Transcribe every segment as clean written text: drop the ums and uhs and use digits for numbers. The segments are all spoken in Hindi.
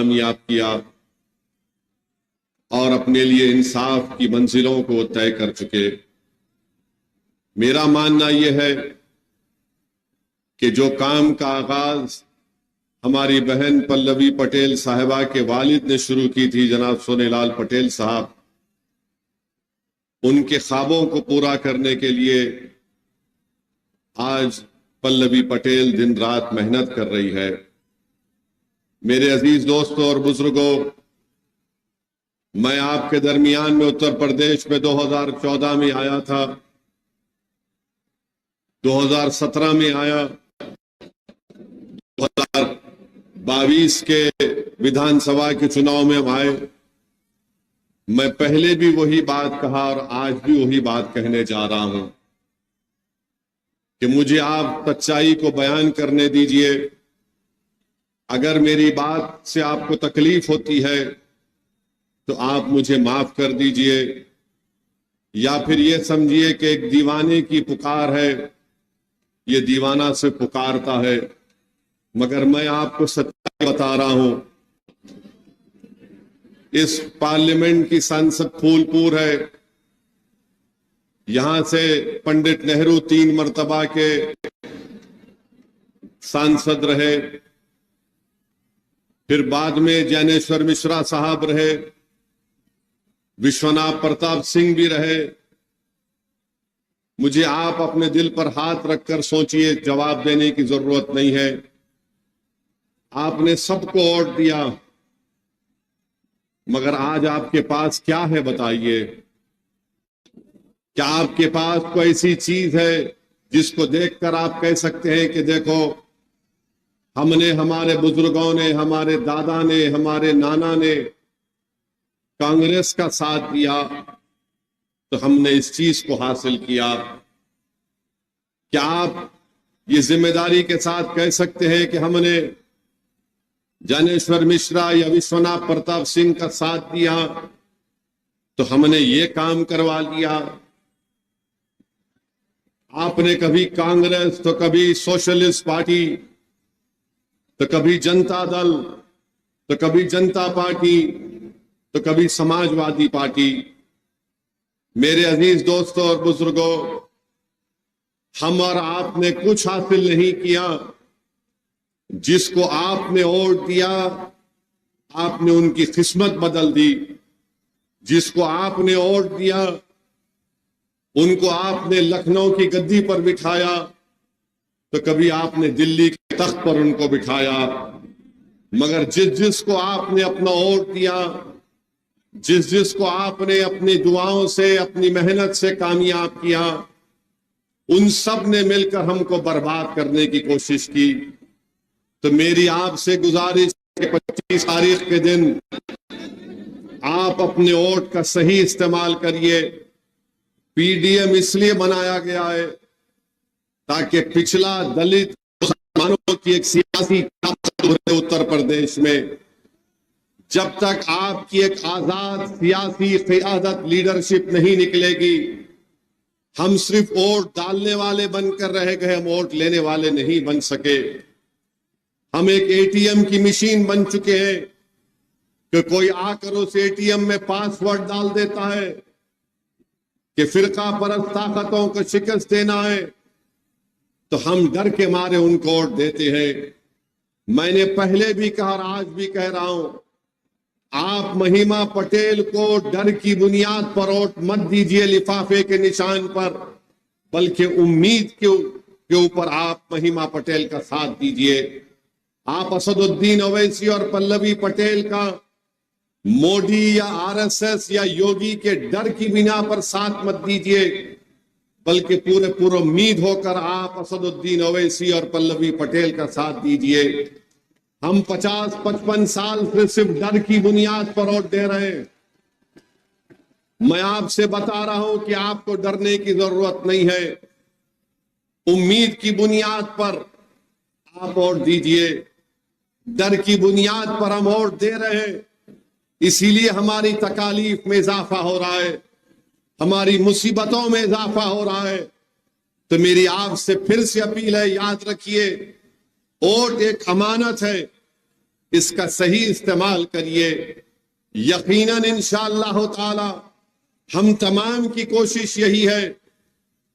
कामयाब किया और अपने लिए इंसाफ की मंजिलों को तय कर चुके। मेरा मानना यह है कि जो काम का आगाज हमारी बहन पल्लवी पटेल साहिबा के वालिद ने शुरू की थी, जनाब सोनेलाल पटेल साहब, उनके ख्वाबों को पूरा करने के लिए आज पल्लवी पटेल दिन रात मेहनत कर रही है। मेरे अजीज दोस्तों और बुजुर्गों, मैं आपके दरमियान में उत्तर प्रदेश में 2014 में आया था, 2017 में आया, 2022 के विधानसभा के चुनाव में हम आए। मैं पहले भी वही बात कहा और आज भी वही बात कहने जा रहा हूं कि मुझे आप सच्चाई को बयान करने दीजिए। अगर मेरी बात से आपको तकलीफ होती है तो आप मुझे माफ कर दीजिए, या फिर ये समझिए कि एक दीवाने की पुकार है, ये दीवाना से पुकारता है। मगर मैं आपको सच्चाई बता रहा हूं, इस पार्लियामेंट की संसद फूलपुर है। यहां से पंडित नेहरू 3 मर्तबा के सांसद रहे, फिर बाद में ज्ञानेश्वर मिश्रा साहब रहे, विश्वनाथ प्रताप सिंह भी रहे। मुझे आप अपने दिल पर हाथ रखकर सोचिए, जवाब देने की जरूरत नहीं है। आपने सबको वोट दिया, मगर आज आपके पास क्या है बताइए? क्या आपके पास कोई ऐसी चीज है जिसको देखकर आप कह सकते हैं कि देखो, हमने, हमारे बुजुर्गों ने, हमारे दादा ने, हमारे नाना ने कांग्रेस का साथ दिया तो हमने इस चीज को हासिल किया? क्या आप ये जिम्मेदारी के साथ कह सकते हैं कि हमने ज्ञानेश्वर मिश्रा या विश्वनाथ प्रताप सिंह का साथ दिया तो हमने ये काम करवा लिया? आपने कभी कांग्रेस, तो कभी सोशलिस्ट पार्टी, तो कभी जनता दल, तो कभी जनता पार्टी, तो कभी समाजवादी पार्टी। मेरे अजीज दोस्तों और बुजुर्गों, हम और आपने कुछ हासिल नहीं किया। जिसको आपने वोट दिया, आपने उनकी किस्मत बदल दी। जिसको आपने वोट दिया, उनको आपने लखनऊ की गद्दी पर बिठाया, तो कभी आपने दिल्ली के तख्त पर उनको बिठाया। मगर जिसको आपने अपना वोट दिया, जिसको आपने अपनी दुआओं से, अपनी मेहनत से कामयाब किया, उन सब ने मिलकर हमको बर्बाद करने की कोशिश की। तो मेरी आपसे गुजारिश है कि 25 तारीख के दिन आप अपने वोट का सही इस्तेमाल करिए। पीडीएम इसलिए बनाया गया है ताकि पिछला दलित मुसलमानों की एक सियासी ताकत है उत्तर प्रदेश में। जब तक आपकी एक आजाद सियासी क़यादत, लीडरशिप नहीं निकलेगी, हम सिर्फ वोट डालने वाले बनकर रह गए, हम वोट लेने वाले नहीं बन सके। हम एक एटीएम की मशीन बन चुके हैं कि कोई आकर उस एटीएम में पासवर्ड डाल देता है कि फिरका परस्त ताकतों को शिकस्त देना है, तो हम डर के मारे उनको वोट देते हैं। मैंने पहले भी कहा और आज भी कह रहा हूं, आप महिमा पटेल को डर की बुनियाद पर वोट मत दीजिए, लिफाफे के निशान पर, बल्कि उम्मीद के ऊपर आप महिमा पटेल का साथ दीजिए। आप असदुद्दीन ओवैसी और पल्लवी पटेल का मोदी या आरएसएस या योगी के डर की बिना पर साथ मत दीजिए, बल्कि पूरे उम्मीद होकर आप असदुद्दीन ओवैसी और पल्लवी पटेल का साथ दीजिए। हम 50-55 साल से सिर्फ डर की बुनियाद पर वोट दे रहे हैं। मैं आपसे बता रहा हूं कि आपको डरने की जरूरत नहीं है। उम्मीद की बुनियाद पर आप वोट दीजिए। डर की बुनियाद पर हम वोट दे रहे हैं, इसीलिए हमारी तकालीफ में इजाफा हो रहा है, हमारी मुसीबतों में इजाफा हो रहा है। तो मेरी आपसे फिर से अपील है, याद रखिए, वोट एक अमानत है। इसका सही इस्तेमाल करिए। यकीनन इंशाअल्लाह ताला हम तमाम की कोशिश यही है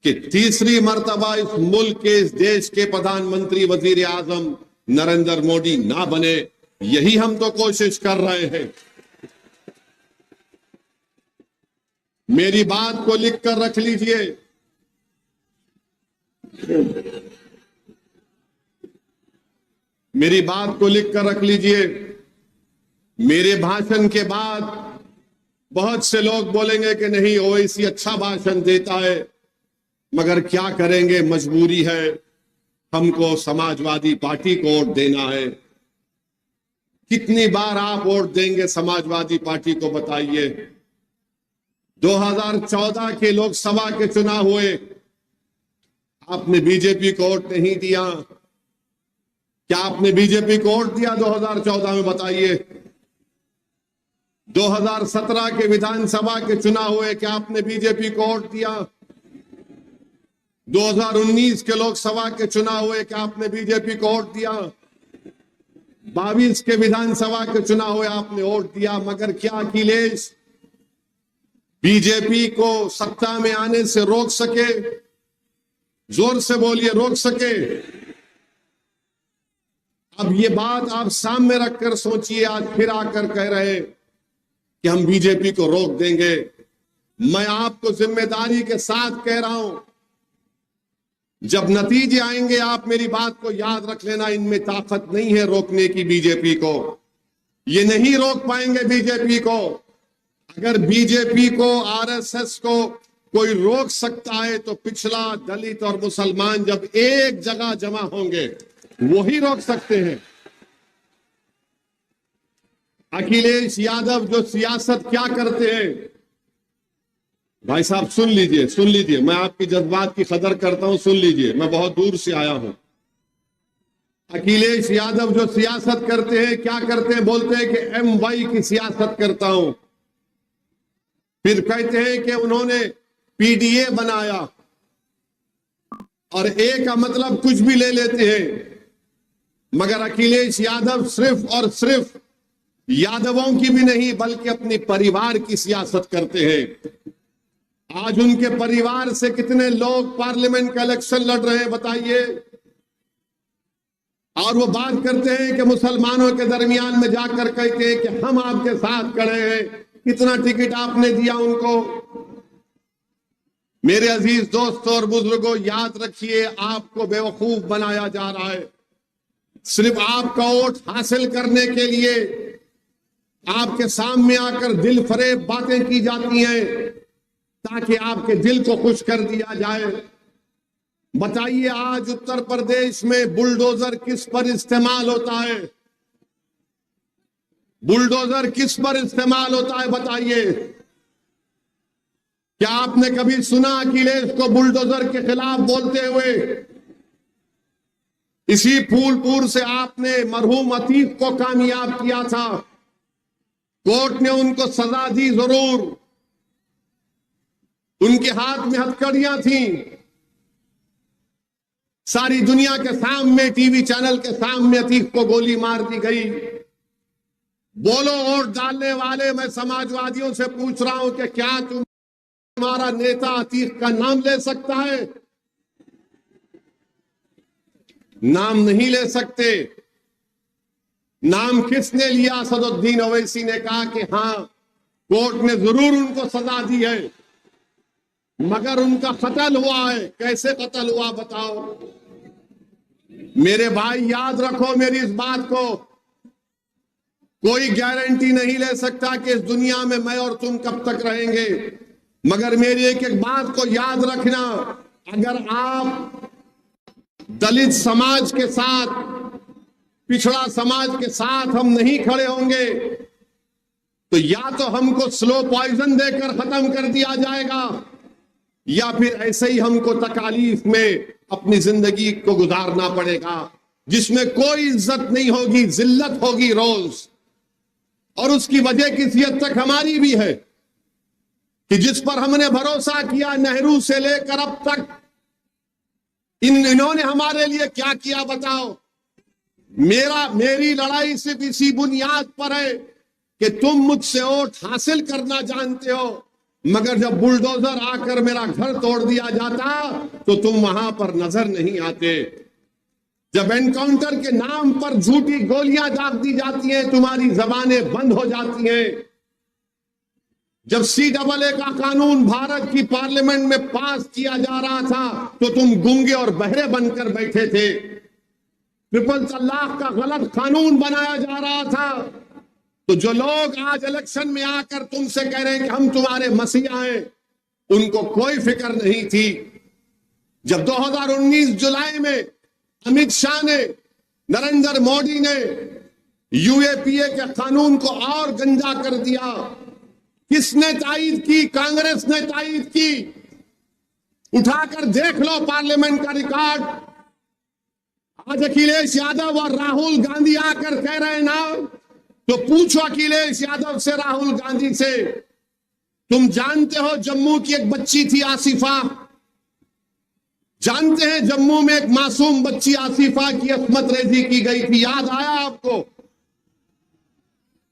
कि तीसरी मर्तबा इस मुल्क के, इस देश के प्रधानमंत्री वजीर आजम नरेंद्र मोदी ना बने। यही हम तो कोशिश कर रहे हैं। मेरी बात को लिख कर रख लीजिए। मेरी बात को लिख कर रख लीजिए। मेरे भाषण के बाद बहुत से लोग बोलेंगे कि नहीं ओवैसी अच्छा भाषण देता है, मगर क्या करेंगे, मजबूरी है, हमको समाजवादी पार्टी को वोट देना है। कितनी बार आप वोट देंगे समाजवादी पार्टी को, बताइए। 2014 के लोकसभा के चुनाव हुए, आपने बीजेपी को वोट नहीं दिया। क्या आपने बीजेपी को वोट दिया 2014 में, बताइए। 2017 के विधानसभा के चुनाव हुए, क्या आपने बीजेपी को वोट दिया? 2019 के लोकसभा के चुनाव हुए, क्या आपने बीजेपी को वोट दिया? 22 के विधानसभा के चुनाव हुए, आपने वोट दिया। मगर क्या अखिलेश बीजेपी को सत्ता में आने से रोक सके? जोर से बोलिए, रोक सके? अब ये बात आप सामने रखकर सोचिए। आज फिर आकर कह रहे कि हम बीजेपी को रोक देंगे। मैं आपको जिम्मेदारी के साथ कह रहा हूं, जब नतीजे आएंगे आप मेरी बात को याद रख लेना। इनमें ताकत नहीं है रोकने की बीजेपी को। ये नहीं रोक पाएंगे बीजेपी को। अगर बीजेपी को, आरएसएस को कोई रोक सकता है तो पिछड़ा, दलित और मुसलमान जब एक जगह जमा होंगे वही रोक सकते हैं। अखिलेश यादव जो सियासत क्या करते हैं, भाई साहब सुन लीजिए, सुन लीजिए। मैं आपकी जज्बात की कदर करता हूं, सुन लीजिए। मैं बहुत दूर से आया हूं। अखिलेश यादव जो सियासत करते हैं, क्या करते हैं? बोलते हैं कि एमवाई की सियासत करता हूं। फिर कहते हैं कि उन्होंने पीडीए बनाया, और ए का मतलब कुछ भी ले लेते हैं। मगर अखिलेश यादव सिर्फ और सिर्फ यादवों की भी नहीं बल्कि अपने परिवार की सियासत करते हैं। आज उनके परिवार से कितने लोग पार्लियामेंट का इलेक्शन लड़ रहे हैं, बताइए। और वो बात करते हैं कि मुसलमानों के दरमियान में जाकर कहते हैं कि हम आपके साथ खड़े हैं। कितना टिकट आपने दिया उनको? मेरे अजीज दोस्तों और बुजुर्गों, याद रखिए, आपको बेवकूफ बनाया जा रहा है। सिर्फ आपका वोट हासिल करने के लिए आपके सामने आकर दिल फरेब बातें की जाती हैं ताकि आपके दिल को खुश कर दिया जाए। बताइए, आज उत्तर प्रदेश में बुलडोजर किस पर इस्तेमाल होता है? बुलडोजर किस पर इस्तेमाल होता है, बताइए। क्या आपने कभी सुना अखिलेश को बुलडोजर के खिलाफ बोलते हुए? इसी फूलपुर से आपने मरहूम अतीक को कामयाब किया था। कोर्ट ने उनको सजा दी जरूर। उनके हाथ में हथकड़ियां थी। सारी दुनिया के सामने, टीवी चैनल के सामने अतीक को गोली मार दी गई। बोलो वोट डालने वाले, मैं समाजवादियों से पूछ रहा हूं कि क्या तुम्हारा नेता अतीक का नाम ले सकता है? नाम नहीं ले सकते। नाम किसने लिया? असदुद्दीन ओवैसी ने कहा कि हां, कोर्ट ने जरूर उनको सजा दी है, मगर उनका कत्ल हुआ है। कैसे कत्ल हुआ, बताओ। मेरे भाई याद रखो मेरी इस बात को। कोई गारंटी नहीं ले सकता कि इस दुनिया में मैं और तुम कब तक रहेंगे, मगर मेरी एक एक बात को याद रखना। अगर आप दलित समाज के साथ, पिछड़ा समाज के साथ हम नहीं खड़े होंगे तो या तो हमको स्लो पॉइजन देकर खत्म कर दिया जाएगा, या फिर ऐसे ही हमको तकालीफ में अपनी जिंदगी को गुजारना पड़ेगा, जिसमें कोई इज्जत नहीं होगी, जिल्लत होगी रोज। और उसकी वजह किसी हद तक हमारी भी है कि जिस पर हमने भरोसा किया, नेहरू से लेकर अब तक, इन्होंने हमारे लिए क्या किया, बताओ। मेरी लड़ाई सिर्फ इसी बुनियाद पर है कि तुम मुझसे वोट हासिल करना जानते हो, मगर जब बुलडोजर आकर मेरा घर तोड़ दिया जाता तो तुम वहां पर नजर नहीं आते। जब एनकाउंटर के नाम पर झूठी गोलियां दाग दी जाती हैं, तुम्हारी जबानें बंद हो जाती हैं। जब CAA का कानून भारत की पार्लियामेंट में पास किया जा रहा था तो तुम गूंगे और बहरे बनकर बैठे थे। ट्रिपल तलाक का गलत कानून बनाया जा रहा था तो जो लोग आज इलेक्शन में आकर तुमसे कह रहे हैं कि हम तुम्हारे मसीहा हैं, उनको कोई फिक्र नहीं थी। जब 2019 जुलाई में अमित शाह ने, नरेंद्र मोदी ने UAPA के कानून को और गंदा कर दिया, किसने तायीद की? कांग्रेस ने तायीद की। उठाकर देख लो पार्लियामेंट का रिकॉर्ड। आज अखिलेश यादव और राहुल गांधी आकर कह रहे हैं ना, तो पूछो अखिलेश यादव से, राहुल गांधी से, तुम जानते हो जम्मू की एक बच्ची थी आसिफा, जानते हैं जम्मू में एक मासूम बच्ची आसिफा की अस्मत रेजी की गई थी, याद आया आपको?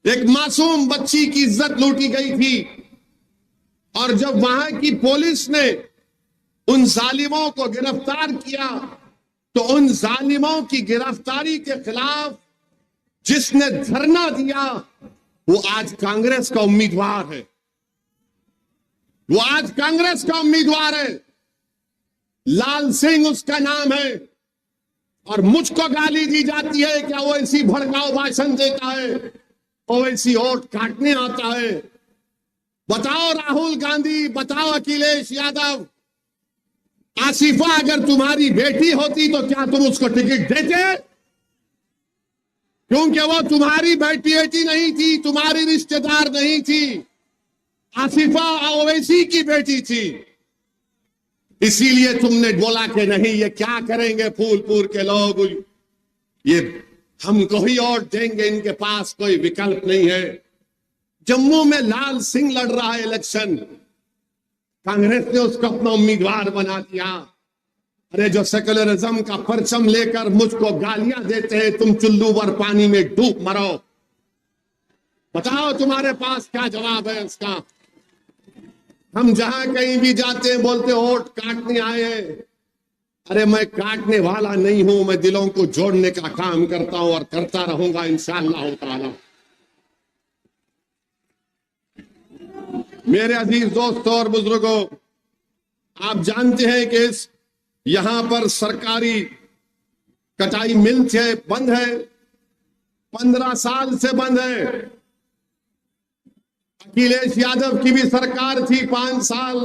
एक मासूम बच्ची की इज्जत लूटी गई थी। और जब वहां की पुलिस ने उन जालिमों को गिरफ्तार किया तो उन जालिमों की गिरफ्तारी के खिलाफ जिसने धरना दिया वो आज कांग्रेस का उम्मीदवार है, वो आज कांग्रेस का उम्मीदवार है। लाल सिंह उसका नाम है। और मुझको गाली दी जाती है क्या वो ऐसी भड़काऊ भाषण देता है, ओवैसी वोट काटने आता है। बताओ राहुल गांधी, बताओ अखिलेश यादव, आसिफा अगर तुम्हारी बेटी होती तो क्या तुम उसको टिकट देते? क्योंकि वो तुम्हारी बेटी नहीं थी, तुम्हारी रिश्तेदार नहीं थी, आसिफा ओवैसी की बेटी थी। इसीलिए तुमने बोला कि नहीं, ये क्या करेंगे फूलपुर के लोग, ये हमको ही वोट देंगे, इनके पास कोई विकल्प नहीं है। जम्मू में लाल सिंह लड़ रहा है इलेक्शन, कांग्रेस ने उसको अपना उम्मीदवार बना दिया। अरे जो सेकुलरिज्म का परचम लेकर मुझको गालियां देते हैं, तुम चुल्लू भर पानी में डूब मरो। बताओ तुम्हारे पास क्या जवाब है इसका? हम जहां कहीं भी जाते हैं बोलते वोट काटने आए हैं। अरे मैं काटने वाला नहीं हूं, मैं दिलों को जोड़ने का काम करता हूं और करता रहूंगा इंशाअल्लाह ताला। मेरे अजीज दोस्तों और बुजुर्गों, आप जानते हैं कि यहां पर सरकारी कटाई मिल है बंद है, 15 साल से बंद है। अखिलेश यादव की भी सरकार थी 5 साल,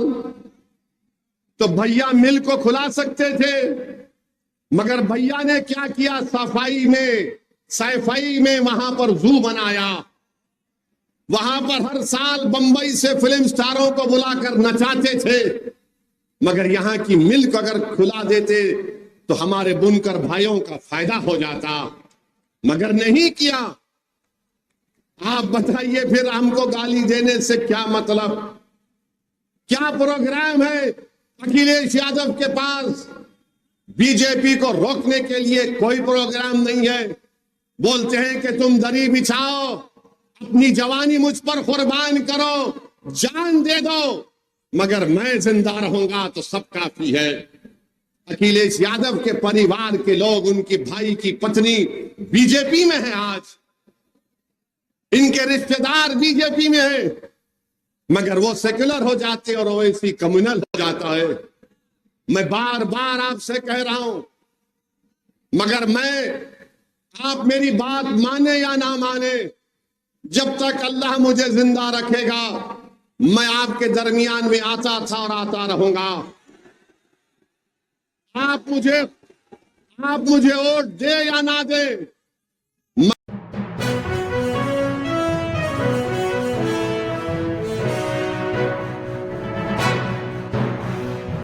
तो भैया मिल को खुला सकते थे, मगर भैया ने क्या किया? सफाई में वहां पर जू बनाया। वहां पर हर साल बंबई से फिल्म स्टारों को बुलाकर नचाते थे, मगर यहां की मिल को अगर खुला देते तो हमारे बुनकर भाइयों का फायदा हो जाता, मगर नहीं किया। आप बताइए फिर हमको गाली देने से क्या मतलब? क्या प्रोग्राम है अखिलेश यादव के पास? बीजेपी को रोकने के लिए कोई प्रोग्राम नहीं है। बोलते हैं कि तुम दरी बिछाओ, अपनी जवानी मुझ पर कुर्बान करो, जान दे दो, मगर मैं जिंदा रहूंगा तो सब काफी है। अखिलेश यादव के परिवार के लोग, उनकी भाई की पत्नी बीजेपी में है, आज इनके रिश्तेदार बीजेपी में है, मगर वो सेक्युलर हो जाते और ओवैसी कम्युनल हो जाता है। मैं बार बार आपसे कह रहा हूं, मगर आप मेरी बात माने या ना माने, जब तक अल्लाह मुझे जिंदा रखेगा मैं आपके दरमियान में आता था और आता रहूंगा। आप मुझे वोट दे या ना दे,